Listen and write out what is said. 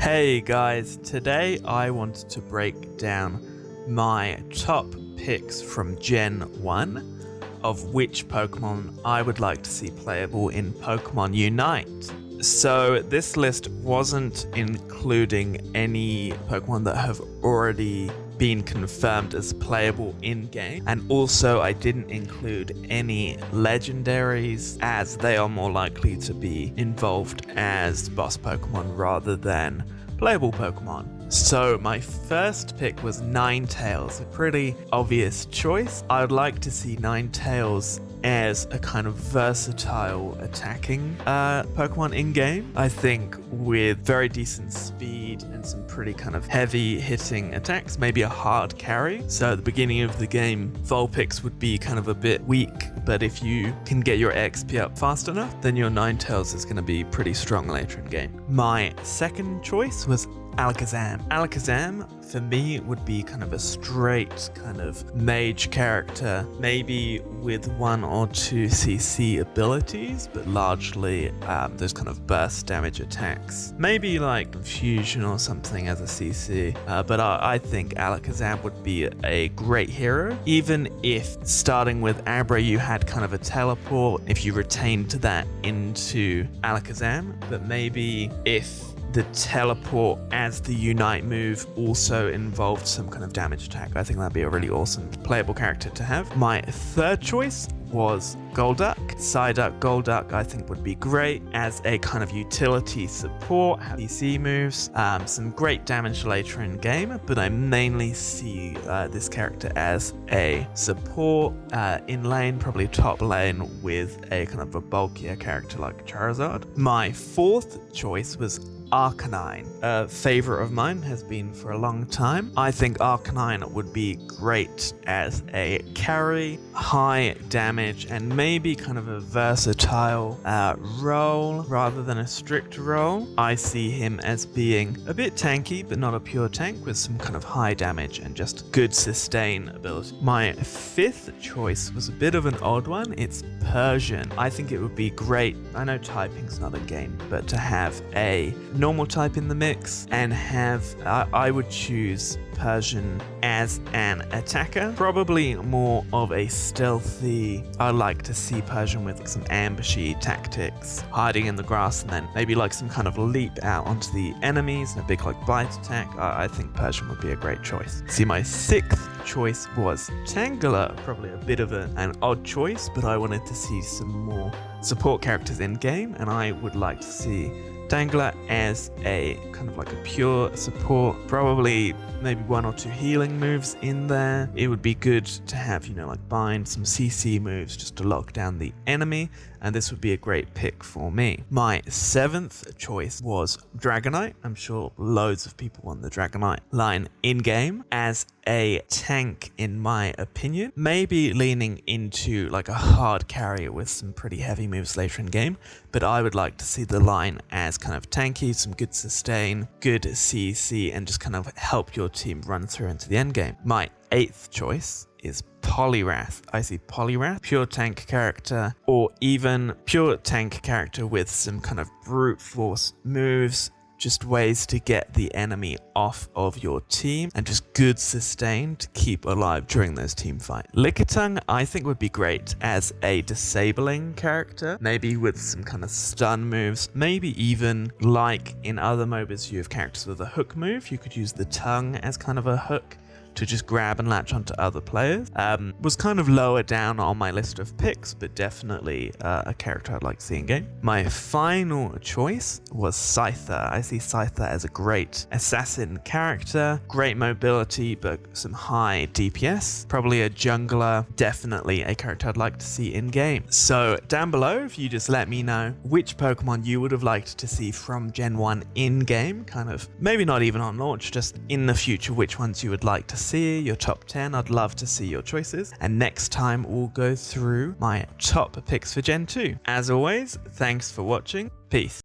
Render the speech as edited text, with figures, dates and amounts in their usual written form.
Hey guys, today I wanted to break down my top picks from Gen 1 of which Pokemon I would like to see playable in Pokemon Unite. So this list wasn't including any Pokemon that have already been confirmed as playable in-game, and also I didn't include any legendaries as they are more likely to be involved as boss Pokemon rather than playable Pokemon. So my first pick was Ninetales, a pretty obvious choice. I would like to see Ninetales as a kind of versatile attacking Pokemon in-game. I think with very decent speed and some pretty kind of heavy hitting attacks, maybe a hard carry. So at the beginning of the game, Vulpix would be kind of a bit weak, but if you can get your XP up fast enough, then your Ninetales is going to be pretty strong later in game. My second choice was Alakazam. Alakazam, for me, would be kind of a straight kind of mage character, maybe with 1 or 2 CC abilities, but largely those kind of burst damage attacks. Maybe like Confusion or something as a CC, but I think Alakazam would be a great hero, even if starting with Abra you had kind of a teleport, if you retained that into Alakazam, but maybe if the teleport as the Unite move also involved some kind of damage attack, I think that'd be a really awesome playable character to have. My third choice was Golduck. Psyduck, Golduck I think would be great as a kind of utility support, have DC moves, some great damage later in game, but I mainly see this character as a support in lane, probably top lane with a kind of a bulkier character like Charizard. My fourth choice was Arcanine. A favorite of mine has been for a long time. I think Arcanine would be great as a carry, high damage, and maybe kind of a versatile role rather than a strict role. I see him as being a bit tanky, but not a pure tank, with some kind of high damage and just good sustain ability. My fifth choice was a bit of an odd one. It's Persian. I think it would be great. I know typing's not a game, but to have a normal type in the mix and have I would choose Persian as an attacker, probably more of a stealthy. I like to see Persian with some ambushy tactics, hiding in the grass, and then maybe like some kind of leap out onto the enemies and a big like bite attack. I think Persian would be a great choice. See, my sixth choice was Tangler, probably a bit of an odd choice, but I wanted to see some more support characters in game, and I would like to see Tangler as a kind of like a pure support, probably maybe 1 or 2 healing moves in there. It would be good to have, like bind, some CC moves just to lock down the enemy, and this would be a great pick for me. My seventh choice was Dragonite. I'm sure loads of people want the Dragonite line in-game as a tank, in my opinion. Maybe leaning into like a hard carry with some pretty heavy moves later in game, but I would like to see the line as kind of tanky, some good sustain, good CC, and just kind of help your team run through into the end game. My eighth choice is Polywrath. I see Polywrath, pure tank character, or even pure tank character with some kind of brute force moves, just ways to get the enemy off of your team and just good sustain to keep alive during those team fights. Lickitung I think would be great as a disabling character, maybe with some kind of stun moves, maybe even like in other MOBAs you have characters with a hook move. You could use the tongue as kind of a hook to just grab and latch onto other players. Was kind of lower down on my list of picks, but definitely a character I'd like to see in game. My final choice was Scyther. I see Scyther as a great assassin character, great mobility, but some high DPS. Probably a jungler, definitely a character I'd like to see in game. So down below, if you just let me know which Pokemon you would have liked to see from Gen 1 in game, kind of maybe not even on launch, just in the future, which ones you would like to see, your top 10. I'd love to see your choices. And next time we'll go through my top picks for Gen 2. As always, thanks for watching. Peace.